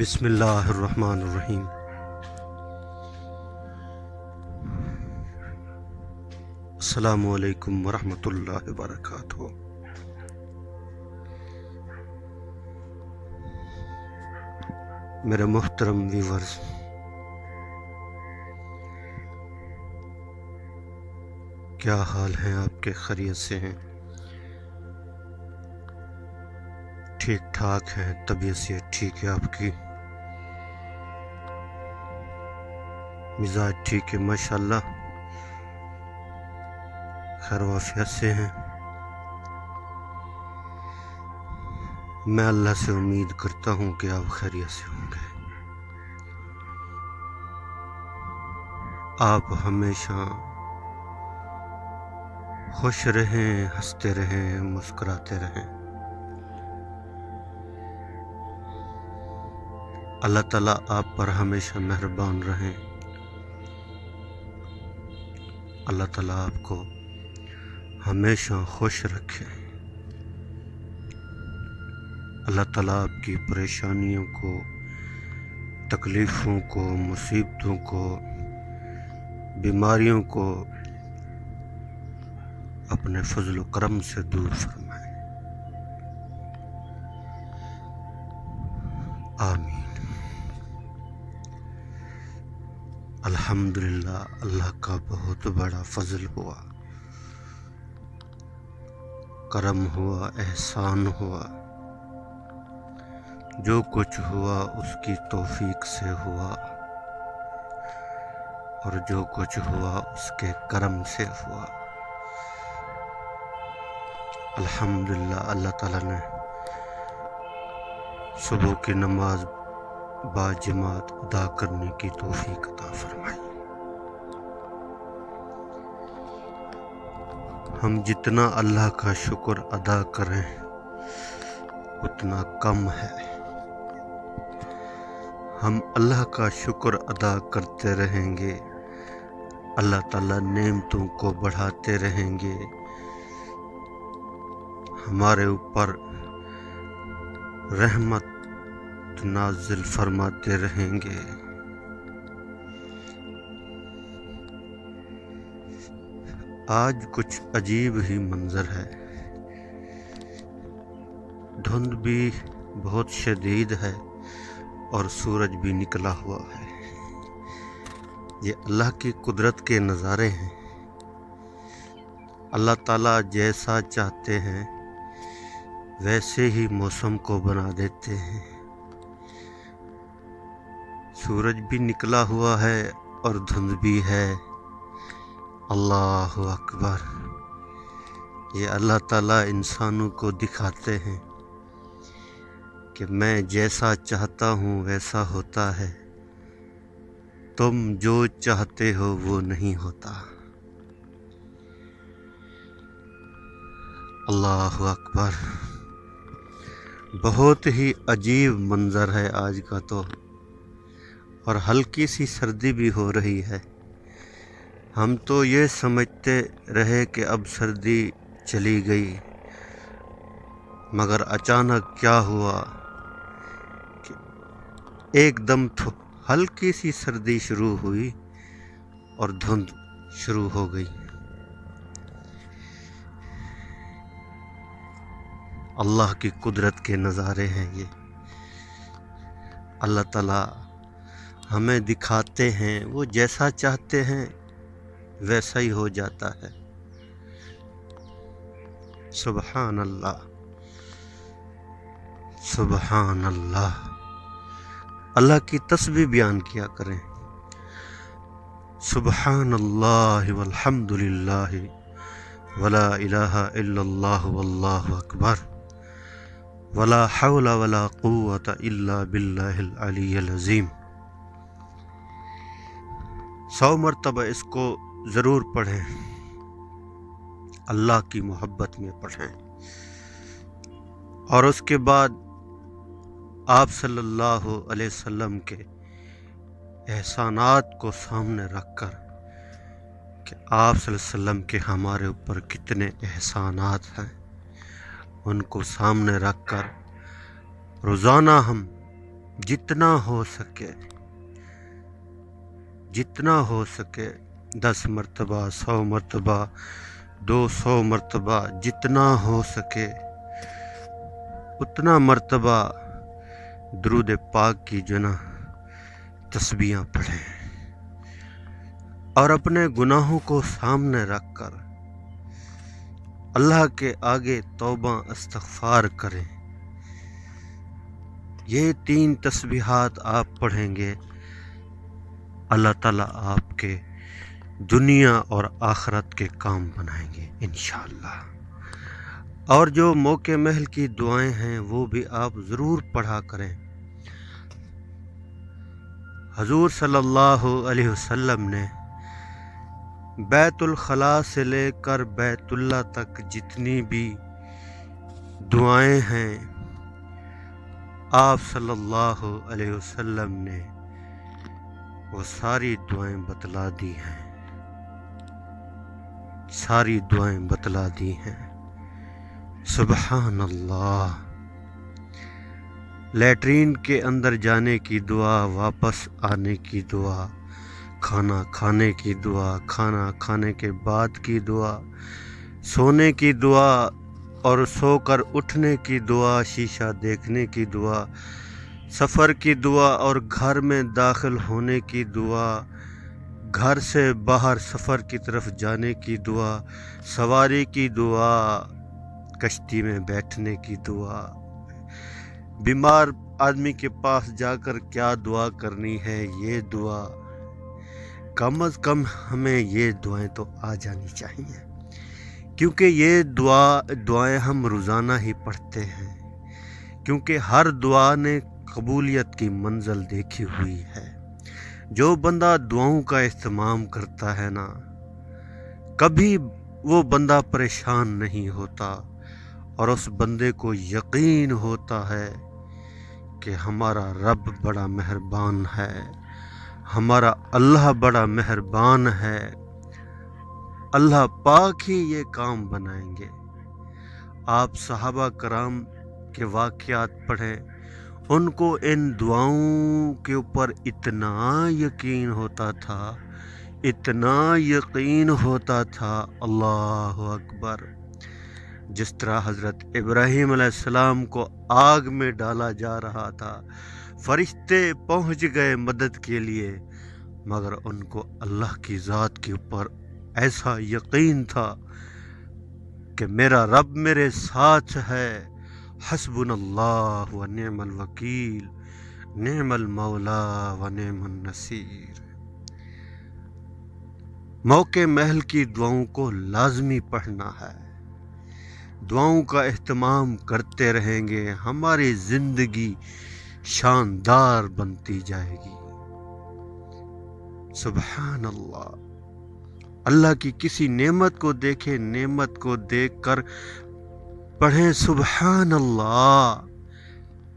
بسم اللہ الرحمن الرحیم۔ السلام علیکم ورحمۃ اللہ وبرکاتہ۔ میرے محترم ویورز، کیا حال ہیں آپ کے؟ خیریت سے ہیں؟ ٹھیک ٹھاک ہیں؟ طبیعت سے ٹھیک ہے آپ کی؟ مزاج ٹھیک ہے؟ ماشاءاللہ خیر و عافیت سے ہیں؟ میں اللہ سے امید کرتا ہوں کہ آپ خیریت سے ہوں گے۔ آپ ہمیشہ خوش رہیں، ہنستے رہیں، مسکراتے رہیں۔ اللہ تعالیٰ آپ پر ہمیشہ مہربان رہیں۔ اللہ تعالیٰ آپ کو ہمیشہ خوش رکھے۔ اللہ تعالیٰ آپ کی پریشانیوں کو، تکلیفوں کو، مصیبتوں کو، بیماریوں کو اپنے فضل و کرم سے دور فرمائے۔ آمین۔ الحمدللہ، اللہ کا بہت بڑا فضل ہوا، کرم ہوا، احسان ہوا۔ جو کچھ ہوا اس کی توفیق سے ہوا، اور جو کچھ ہوا اس کے کرم سے ہوا۔ الحمدللہ، اللہ تعالیٰ نے صبح کی نماز باجماعت ادا کرنے کی توفیق عطا فرمائی۔ ہم جتنا اللہ کا شکر ادا کریں اتنا کم ہے۔ ہم اللہ کا شکر ادا کرتے رہیں گے، اللہ تعالیٰ نعمتوں کو بڑھاتے رہیں گے، ہمارے اوپر رحمت نازل فرماتے رہیں گے۔ آج کچھ عجیب ہی منظر ہے، دھند بھی بہت شدید ہے اور سورج بھی نکلا ہوا ہے۔ یہ اللہ کی قدرت کے نظارے ہیں۔ اللہ تعالیٰ جیسا چاہتے ہیں ویسے ہی موسم کو بنا دیتے ہیں۔ سورج بھی نکلا ہوا ہے اور دھند بھی ہے۔ اللہ اکبر! یہ اللہ تعالیٰ انسانوں کو دکھاتے ہیں کہ میں جیسا چاہتا ہوں ویسا ہوتا ہے، تم جو چاہتے ہو وہ نہیں ہوتا۔ اللہ اکبر! بہت ہی عجیب منظر ہے آج کا تو، اور ہلکی سی سردی بھی ہو رہی ہے۔ ہم تو یہ سمجھتے رہے کہ اب سردی چلی گئی، مگر اچانک کیا ہوا کہ ایک دم ہلکی سی سردی شروع ہوئی اور دھند شروع ہو گئی۔ اللہ کی قدرت کے نظارے ہیں یہ۔ اللہ تعالیٰ ہمیں دکھاتے ہیں، وہ جیسا چاہتے ہیں ویسا ہی ہو جاتا ہے۔ سبحان اللہ، سبحان اللہ! اللہ کی تسبیح بیان کیا کریں۔ سبحان اللہ والحمد للہ ولا الہ الا اللہ واللہ اکبر ولا حول ولا قوت الا باللہ العلی العظیم۔ 100 مرتبہ اس کو ضرور پڑھیں، اللہ کی محبت میں پڑھیں، اور اس کے بعد آپ صلی اللہ علیہ وسلم کے احسانات کو سامنے رکھ کر کہ آپ صلی اللہ علیہ وسلم کے ہمارے اوپر کتنے احسانات ہیں، ان کو سامنے رکھ کر روزانہ ہم جتنا ہو سکے 10 مرتبہ 100 مرتبہ 200 مرتبہ جتنا ہو سکے اتنا مرتبہ درود پاک کی تسبیحاں پڑھیں اور اپنے گناہوں کو سامنے رکھ کر اللہ کے آگے توبہ استغفار کریں۔ یہ 3 تسبیحات آپ پڑھیں گے، اللہ تعالیٰ آپ کے دنیا اور آخرت کے کام بنائیں گے انشاءاللہ۔ اور جو موقع محل کی دعائیں ہیں وہ بھی آپ ضرور پڑھا کریں۔ حضور صلی اللہ علیہ وسلم نے بیت الخلاء سے لے کر بیت اللہ تک جتنی بھی دعائیں ہیں آپ صلی اللہ علیہ وسلم نے وہ ساری دعائیں بتلا دی ہیں۔ سبحان اللہ۔ لیٹرین کے اندر جانے کی دعا، واپس آنے کی دعا، کھانا کھانے کی دعا، کھانا کھانے کے بعد کی دعا، سونے کی دعا اور سو کر اٹھنے کی دعا، شیشہ دیکھنے کی دعا، سفر کی دعا اور گھر میں داخل ہونے کی دعا، گھر سے باہر سفر کی طرف جانے کی دعا، سواری کی دعا، کشتی میں بیٹھنے کی دعا، بیمار آدمی کے پاس جا کر کیا دعا کرنی ہے یہ دعا، کم از کم ہمیں یہ دعائیں تو آ جانی چاہیے، کیونکہ یہ دعائیں ہم روزانہ ہی پڑھتے ہیں، کیونکہ ہر دعا نے قبولیت کی منزل دیکھی ہوئی ہے۔ جو بندہ دعاؤں کا اہتمام کرتا ہے نا، کبھی وہ بندہ پریشان نہیں ہوتا، اور اس بندے کو یقین ہوتا ہے کہ ہمارا رب بڑا مہربان ہے، ہمارا اللہ بڑا مہربان ہے، اللہ پاک ہی یہ کام بنائیں گے۔ آپ صحابہ کرام کے واقعات پڑھیں، ان کو ان دعاؤں کے اوپر اتنا یقین ہوتا تھا، اللہ اکبر۔ جس طرح حضرت ابراہیم علیہ السلام کو آگ میں ڈالا جا رہا تھا، فرشتے پہنچ گئے مدد کے لیے، مگر ان کو اللہ کی ذات کے اوپر ایسا یقین تھا کہ میرا رب میرے ساتھ ہے، حسبنا اللہ و نعم الوکیل، نعم المولا و نعم النصیر۔ موقع محل کی دعاؤں کو لازمی پڑھنا ہے، دعاؤں کا اہتمام کرتے رہیں گے، ہماری زندگی شاندار بنتی جائے گی۔ سبحان اللہ۔ اللہ کی کسی نعمت کو دیکھیں، نعمت کو دیکھ کر پڑھیں سبحان اللہ،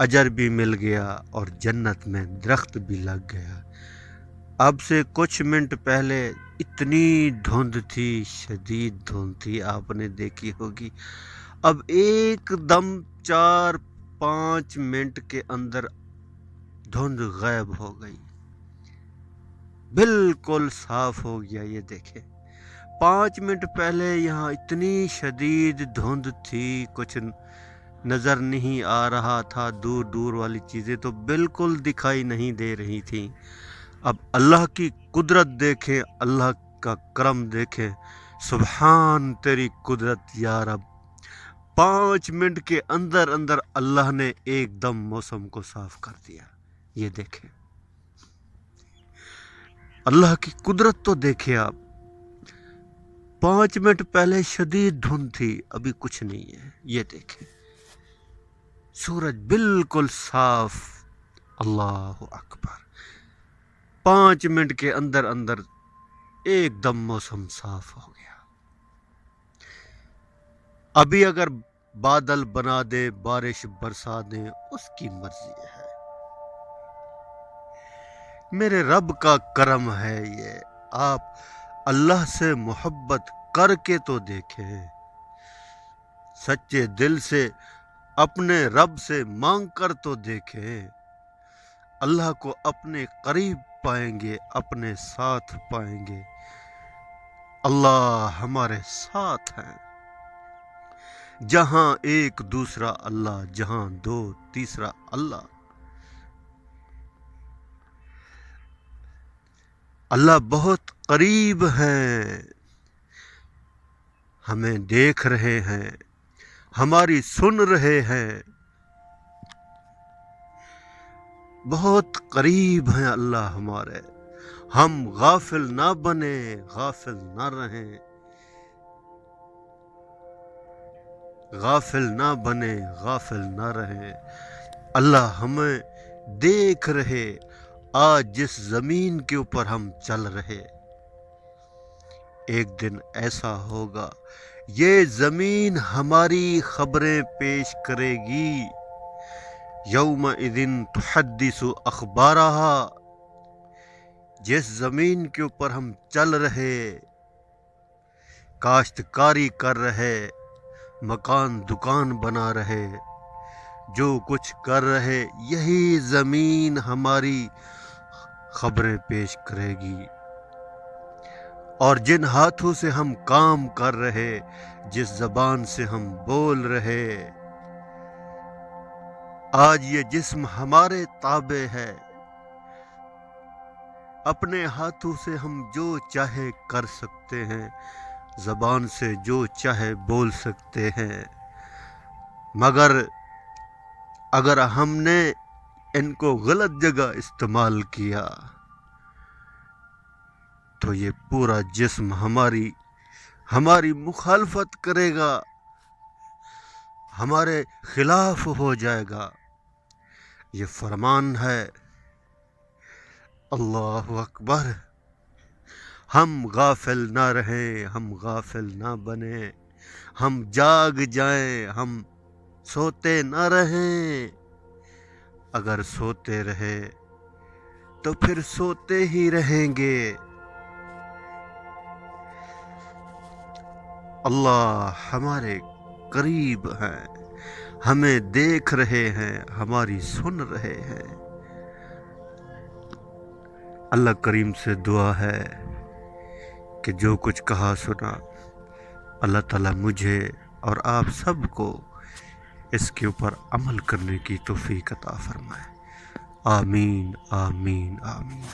اجر بھی مل گیا اور جنت میں درخت بھی لگ گیا۔ اب سے کچھ منٹ پہلے اتنی دھند تھی، شدید دھند تھی، آپ نے دیکھی ہوگی، اب ایک دم 4-5 منٹ کے اندر دھند غائب ہو گئی، بالکل صاف ہو گیا۔ یہ دیکھیں، 5 منٹ پہلے یہاں اتنی شدید دھند تھی، کچھ نظر نہیں آ رہا تھا، دور دور والی چیزیں تو بالکل دکھائی نہیں دے رہی تھیں۔ اب اللہ کی قدرت دیکھیں، اللہ کا کرم دیکھیں، سبحان تیری قدرت یا رب۔ 5 منٹ کے اندر اللہ نے ایک دم موسم کو صاف کر دیا۔ یہ دیکھیں، اللہ کی قدرت تو دیکھیں آپ۔ 5 منٹ پہلے شدید دھند تھی، ابھی کچھ نہیں ہے۔ یہ دیکھیں، سورج بالکل صاف، اللہ اکبر۔ 5 منٹ کے اندر ایک دم موسم صاف ہو گیا۔ ابھی اگر بادل بنا دے، بارش برسا دے، اس کی مرضی ہے۔ میرے رب کا کرم ہے یہ۔ آپ اللہ سے محبت کر کے تو دیکھیں، سچے دل سے اپنے رب سے مانگ کر تو دیکھیں، اللہ کو اپنے قریب پائیں گے، اپنے ساتھ پائیں گے۔ اللہ ہمارے ساتھ ہیں، جہاں ایک دوسرا اللہ، جہاں دو تیسرا اللہ۔ اللہ بہت قریب ہیں، ہمیں دیکھ رہے ہیں، ہماری سن رہے ہیں، بہت قریب ہیں اللہ ہمارے۔ ہم غافل نہ بنے، غافل نہ رہیں، غافل نہ بنے، غافل نہ رہیں۔ اللہ ہمیں دیکھ رہے، آج جس زمین کے اوپر ہم چل رہے، ایک دن ایسا ہوگا یہ زمین ہماری خبریں پیش کرے گی۔ یومئذ تحدث اخبارہا، جس زمین کے اوپر ہم چل رہے، کاشتکاری کر رہے، مکان دکان بنا رہے، جو کچھ کر رہے، یہی زمین ہماری خبریں پیش کرے گی۔ اور جن ہاتھوں سے ہم کام کر رہے، جس زبان سے ہم بول رہے، آج یہ جسم ہمارے تابع ہے، اپنے ہاتھوں سے ہم جو چاہے کر سکتے ہیں، زبان سے جو چاہے بول سکتے ہیں، مگر اگر ہم نے ان کو غلط جگہ استعمال کیا تو یہ پورا جسم ہماری مخالفت کرے گا، ہمارے خلاف ہو جائے گا۔ یہ فرمان ہے، اللہ اکبر۔ ہم غافل نہ رہیں، ہم غافل نہ بنیں، ہم جاگ جائیں، ہم سوتے نہ رہیں۔ اگر سوتے رہے تو پھر سوتے ہی رہیں گے۔ اللہ ہمارے قریب ہیں، ہمیں دیکھ رہے ہیں، ہماری سن رہے ہیں۔ اللہ کریم سے دعا ہے کہ جو کچھ کہا سنا، اللہ تعالیٰ مجھے اور آپ سب کو اس کے اوپر عمل کرنے کی توفیق عطا فرمائے۔ آمین آمین آمین۔